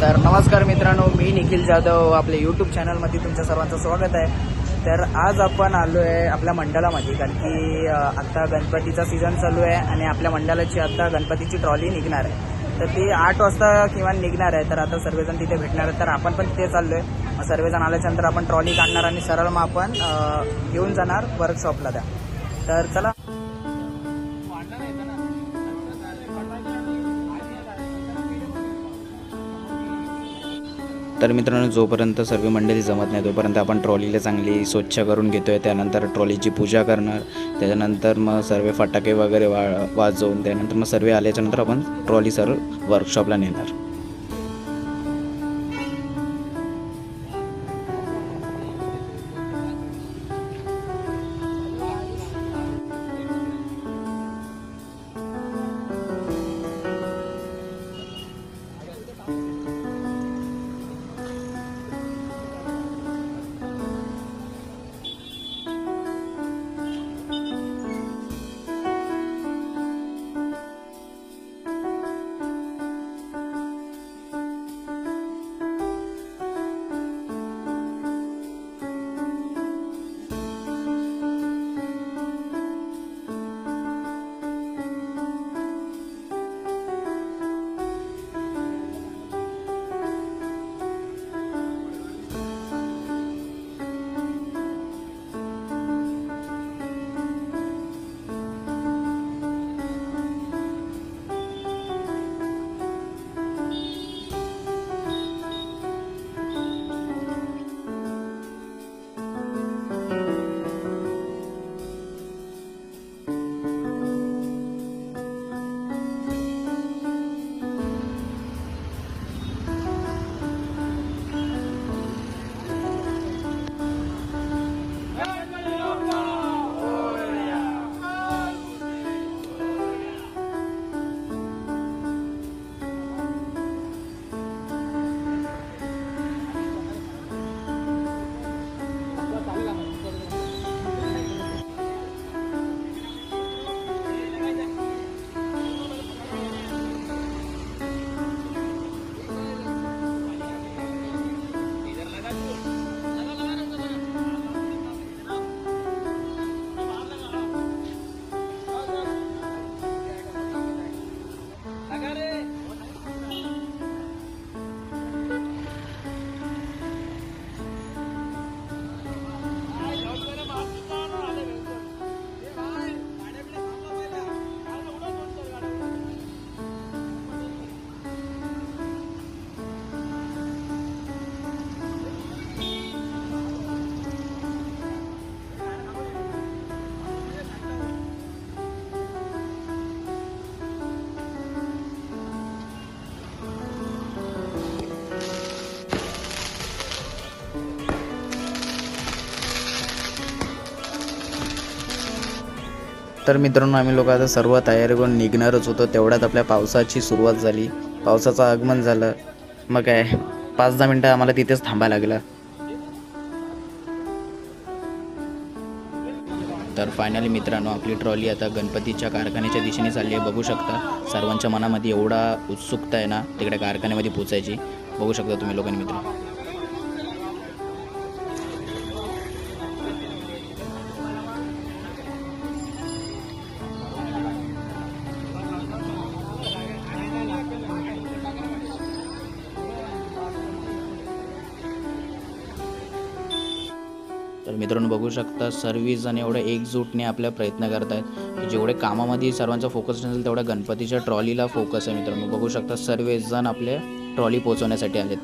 तर नमस्कार मित्रांनो, मी निखिल जाधव आपल्या यूट्यूब चॅनलमध्ये तुमच्या सर्वांचं स्वागत आहे। तर आज आपण आलो आहे आपल्या मंडळामध्ये, कारण की आत्ता गणपतीचा सीझन चालू आहे आणि आपल्या मंडळाची आत्ता गणपतीची ट्रॉली निघणार आहे। तर ती 8 वाजता किंवा निघणार आहे। तर आता सर्वजण तिथे भेटणार आहेत, तर आपण पण तिथे चाललो आहे। मग सर्वजण आल्याच्यानंतर आपण ट्रॉली काढणार आणि सरळ मग आपण घेऊन जाणार वर्कशॉपला त्या। तर चला। तर मित्रांनो, जोपर्यंत सर्व मंडळी जमत नाही तोपर्यंत आपण ट्रॉलीला चांगली स्वच्छ करून घेतो आहे। त्यानंतर ट्रॉलीची पूजा करणार, त्याच्यानंतर मग सर्व फटाके वगैरे वाजवून त्यानंतर मग सर्व आल्याच्यानंतर आपण ट्रॉली सर्व वर्कशॉपला नेणार। तर मित्रांनो, आम्ही लोक आता सर्व तयारी करून निघणारच होतो। तेवढ्यात आपल्या पावसाची सुरुवात झाली, पावसाचं आगमन झालं। मग काय 5-10 मिनटं आम्हाला तिथेच थांबायला लागलं। तर फायनली मित्रांनो, आपली ट्रॉली आता गणपतीच्या कारखान्याच्या दिशेने चालली आहे। बघू शकता सर्वांच्या मनामध्ये एवढा उत्सुकता आहे ना तिकडे कारखान्यामध्ये पोचायची। बघू शकता तुम्ही लोकांनी मित्र। तर मित्रांनो, बघू शकता सर्वजण एवढ्या एकजूटने आपल्या प्रयत्न करत आहेत की जेवढे कामामध्ये सर्वांचा फोकस नसेल तेवढा गणपतीच्या ट्रॉलीला फोकस आहे। मित्रांनो, बघू शकता सर्वजण आपल्या ट्रॉली पोहोचवण्यासाठी आलेत।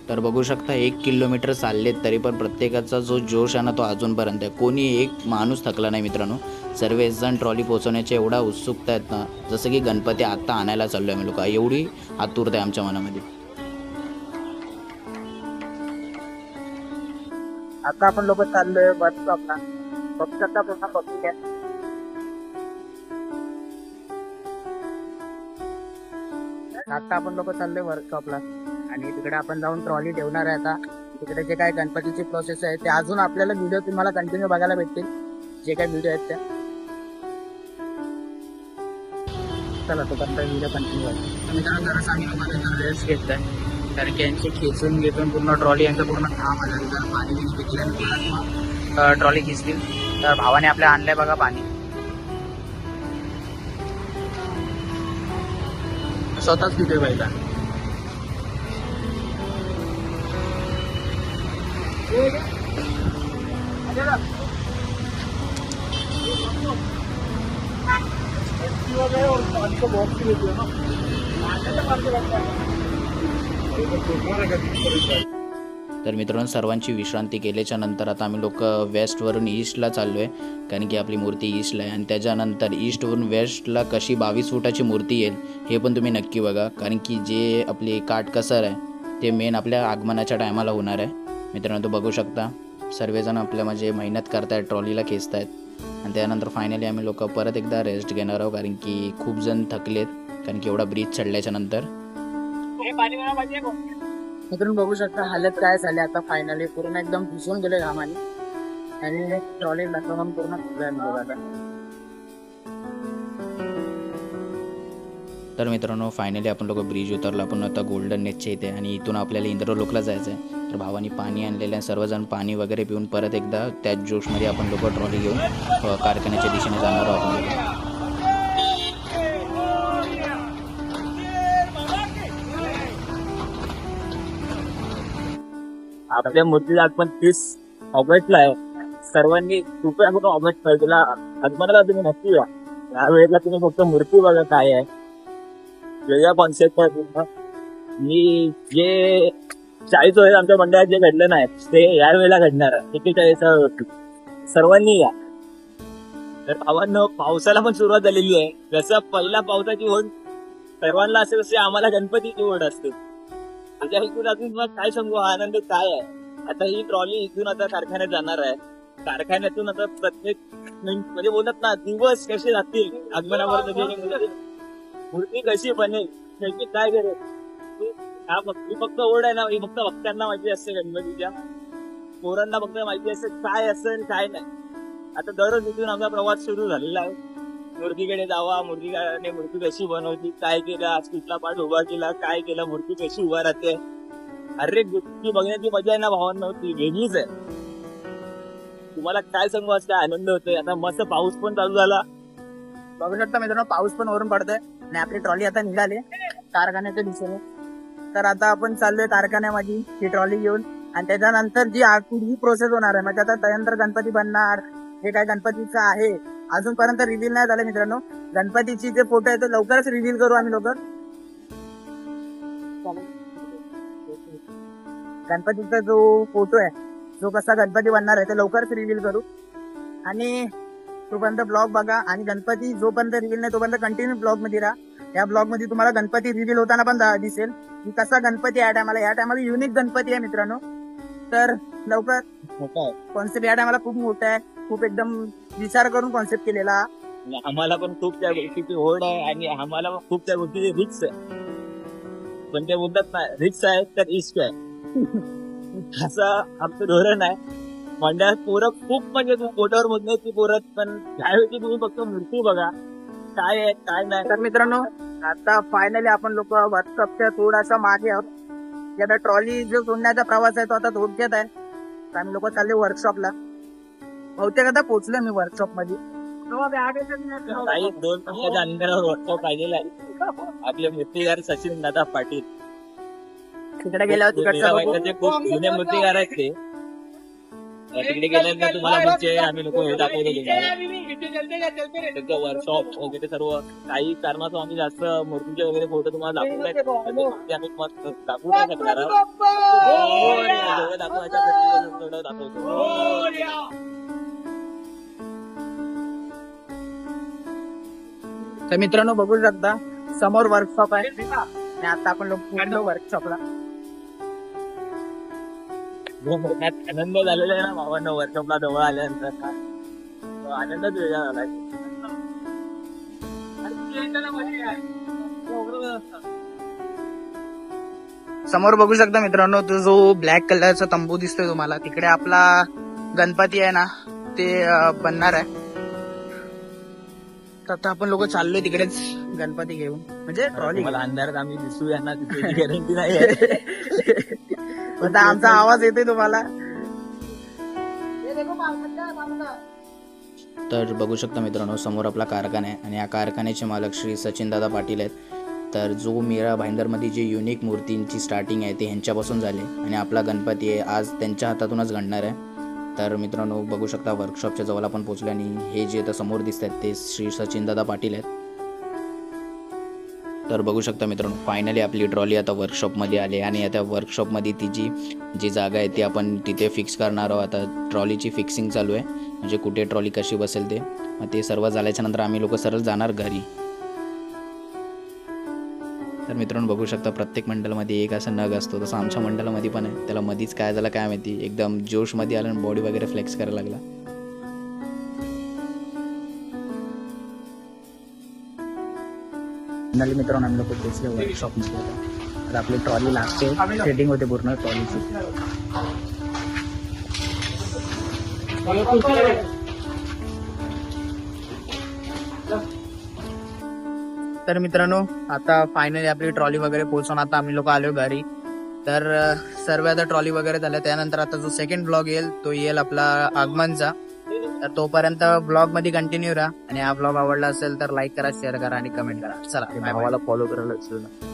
तर बघू शकता 1 किलोमीटर चाललेत तरी पण प्रत्येकाचा जो जोश आहे ना तो अजूनपर्यंत आहे। कोणी एक माणूस थकला नाही मित्रांनो। सर्वजण ट्रॉली पोहोचवण्याच्या एवढा उत्सुकता आहेत ना, जसं की गणपती आत्ता आणायला चाललो आहे आम्ही लोक, एवढी आतुरता आहे आमच्या मनामध्ये। आता आपण लोक चाललोय वर्कशॉपला। बघू शकता पूर्ण पब्लिक आहे। आता आपण लोक चाललोय वर्कशॉपला आणि तिकडे आपण जाऊन ट्रॉली ठेवणार आहे. आता तिकडे जे काय गणपतीची प्रोसेस आहे ते अजून आपल्याला व्हिडिओ तुम्हाला कंटिन्यू बघायला भेटतील, जे काय व्हिडिओ आहेत त्या. चला तो पर्यंत व्हिडिओ कंटिन्यू आहे. मित्रांनो जरा आम्ही तुम्हाला रेस्ट घेत आहे कारण की यांची खेचून पूर्ण ट्रॉली यांचं पूर्ण काम आलं. जर पाणी बिनी पिकल्यानंतर ट्रॉली खिचतील. तर भावाने आपल्या आणलंय बघा पाणी, स्वतःच पितोय पाहिजे. तर मित्रांनो सर्वांची विश्रांती केल्याच्या नंतर आता आम्ही लोक वेस्टवरून ईस्टला चाललो आहे कारण की आपली मूर्ती ईस्टला आहे. आणि त्याच्यानंतर ईस्टवरून वेस्टला कशी 22 फुटाची मूर्ती येईल हे पण तुम्ही नक्की बघा कारण की जे आपली काटकसर आहे ते मेन आपल्या आगमनाच्या टायमाला होणार आहे. मित्रांनो तो बघू शकता सर्वजण आपल्या म्हणजे मेहनत करतायत, ट्रॉलीला खेचतायत. आणि त्यानंतर फायनली आम्ही लोक परत एकदा रेस्ट घेणार आहोत कारण की खूप जण थकलेत कारण की एवढा ब्रिज चढल्याच्या नंतर. मित्रांनो बघू शकता हालत काय झाली आता. फायनली पूर्ण एकदम भिजून गेले घामाने आणि ट्रॉली पूर्ण आता. तर मित्रांनो फायनली आपण लोक ब्रिज उतरलो. आपण आता गोल्डन नेटच्या इथे आणि इथून आपल्याला इंद्रलोकला जायचं आहे. तर भावानी पाणी आणलेलं आहे. सर्वजण पाणी वगैरे पिऊन परत एकदा त्याच जोशमध्ये आपण लोक ट्रॉली घेऊन कारखान्याच्या दिशेने जाणार आहोत. आपल्या मूर्तीला आपण 30 ऑगस्टला आहे. सर्वांनी कृपया करून ऑगस्ट पहिला आगमनाला तुम्ही नक्की या. यावेळेला तुम्ही फक्त मूर्ती बघा काय आहे, वेगळ्या कॉन्सेप्ट आहे पूर्ण. मी जे 40 वर्ष आमच्या मंडळात जे घडलं नाही ते यावेळेला घडणार आहे. 41 सर्वांनी या. तर भावांनो पावसाला पण सुरुवात झालेली आहे. जसं पहिला पावसाची ओढ सर्वांना असेल तसे आम्हाला गणपतीची ओढ असते. त्याच्या इथून अजून मग काय सांगू आनंद काय आहे. आता ही ट्रॉली इथून आता कारखान्यात जाणार आहे. कारखान्यातून आता प्रत्येक म्हणजे बोलत ना दिवस कसे जातील आगमनावर मूर्ती कशी बनेल त्याची काय करेल ही फक्त ओढ आहे ना. ही फक्त भक्तांना माहिती असते, गणपतीच्या पोरांना फक्त माहिती असते काय असेल काय नाही. आता दररोज इथून आमचा प्रवास सुरू झालेला आहे. मूर्तीकडे जावा, मूर्तीकडे मूर्ती कशी बनवती, काय केलं, आज कुठला पाठ उभा केला, काय केलं, मूर्ती कशी उभा राहते. अरे गोष्टी बघण्याची मजा आहे ना भावांना, ती वेगळीच आहे. तुम्हाला काय सांगू आज काय आनंद होतोय. आता मस्त पाऊस पण चालू झाला. बघू शकता मित्रांनो पाऊस पण वरून पडतोय आणि आपली ट्रॉली आता निघाली कारखान्याच्या दिशेने. तर आता आपण चाललोय कारखान्यामध्ये ही ट्रॉली घेऊन आणि त्याच्यानंतर जी पुढची प्रोसेस होणार आहे म्हणजे आता त्यानंतर गणपती बनणार. हे काय गणपतीचं आहे अजूनपर्यंत रिव्हील नाही झालं मित्रांनो. गणपतीची जे फोटो आहे ते लवकरच रिव्हील करू आम्ही लोक. गणपतीचा जो फोटो आहे जो कसा गणपती बनणार आहे ते लवकरच रिव्हील करू आणि तोपर्यंत ब्लॉग बघा. आणि गणपती जोपर्यंत रिव्हील नाही तोपर्यंत कंटिन्यू ब्लॉग मध्ये राहा. या ब्लॉग मध्ये तुम्हाला गणपती रिव्हील होताना पण दिसेल की कसा गणपती या टायमाला युनिक गणपती आहे मित्रांनो. तर लवकर कॉन्सेप्ट या टायमाला खूप मोठा आहे, खूप एकदम विचार करून कॉन्सेप्ट केलेला. आम्हाला पण खूप त्या गोष्टीची ओढ आहे आणि आम्हाला पण खूप त्या गोष्टीची रिक्स आहे. पण ते बोलतात ना रिक्स आहे तर इश्क आहे असं आमचं धोरण आहे. मंडळात पोरं खूप म्हणजे फोटोवर म्हणत ती पोरं पण त्यावेळी तुम्ही फक्त मूर्ती बघा काय आहे काय नाही. तर मित्रांनो आता फायनली आपण लोक वर्कशॉपच्या थोडासा मागे आहोत. आता ट्रॉली जो सोडण्याचा प्रवास आहे तो आता थोडक्यात आहे. तर आम्ही लोक चालले वर्कशॉपला. बहुतेक आता पोहोचलोय मी वर्कशॉप मध्ये. काही 2 मिनिटाच्या अंतरावर वर्कशॉप राहिलेला आहे. आपले मूर्तीकार सचिन दादा पाटील तिकडे गेल्यावर तिकडचं खूप जुने मूर्तीकार आहेत ते. तिकडे गेल्यानंतर तुम्हाला म्हणजे आम्ही लोक हे दाखवतो त्यांचं वर्कशॉप वगैरे सर्व. काही कारणास्तव आम्ही जास्त मूर्तीचे वगैरे फोटो तुम्हाला दाखवून आम्ही मस्त दाखवू नाही शकणार जेवढं दाखवायचं तेवढं दाखवतो. तर मित्रांनो बघू शकता समोर वर्कशॉप आहे आणि आता आपण लोक पूर्ण वर्कशॉपला. आनंद झालेला आहे ना भावांना वर्कशॉपला जवळ आल्यानंतर. आनंदच वेगळा झाला. समोर बघू शकता मित्रांनो, तो जो ब्लॅक कलरचा तंबू दिसतोय तुम्हाला, तिकडे आपला गणपती आहे ना ते बनणार आहे. तर आता आपण लोक चाललोय तिकडेच गणपती घेऊन, म्हणजे ट्रॉली. मला अंधारात आम्ही दिसूया ना तिथे गॅरंटी नाही आहे. आता आमचा आवाज येतोय तुम्हाला. तर बघू शकता मित्रांनो, समोर आपला कारखाना आहे आणि या कारखान्याचे मालक श्री सचिनदादा पाटील आहेत. तर जो मीरा भाईंदरमध्ये जी युनिक मूर्तींची स्टार्टिंग आहे ते ह्यांच्यापासून झाली आणि आपला गणपती आहे आज त्यांच्या हातातूनच घडणार आहे. तर मित्रांनो बघू शकता वर्कशॉपच्या जवळ आपण पोहोचलो आणि हे जे आता समोर दिसत आहेत ते श्री सचिनदादा पाटील आहेत. तर बघू शकता मित्रांनो, फायनली आपली ट्रॉली आता वर्कशॉपमध्ये आली आणि आता वर्कशॉपमध्ये तिची जी जागा आहे ती आपण तिथे फिक्स करणार आहोत. आता ट्रॉलीची फिक्सिंग चालू आहे, म्हणजे कुठे ट्रॉली कशी बसेल ते. मग ते सर्व झाल्याच्या नंतर आम्ही लोक सरळ जाणार घरी. तर मित्रांनो बघू शकता प्रत्येक मंडळामध्ये एक असा नग असतो, तसं आमच्या मंडळामध्ये पण आहे. त्याला मधीच काय झालं काय माहिती, एकदम जोशमध्ये आलं आणि बॉडी वगैरे फ्लेक्स करायला लागला. मित्रांनो आम्ही लोक पोहोचले वर्कशॉप मध्ये. आता आपली ट्रॉली लागते, सेटिंग होते पूर्ण ट्रॉलीची. तर मित्रांनो आता फायनली आपली ट्रॉली वगैरे पोहोचून आता आम्ही लोक आलो घरी. तर सर्व आता ट्रॉली वगैरे झाल्या, त्यानंतर आता जो सेकंड ब्लॉग येईल तो येईल आपला आगमनचा. तर तोपर्यंत ब्लॉग मध्ये कंटिन्यू राहा आणि हा ब्लॉग आवडला असेल तर लाईक करा, शेअर करा आणि कमेंट करा. चला भावाला फॉलो करायला विसरू नका.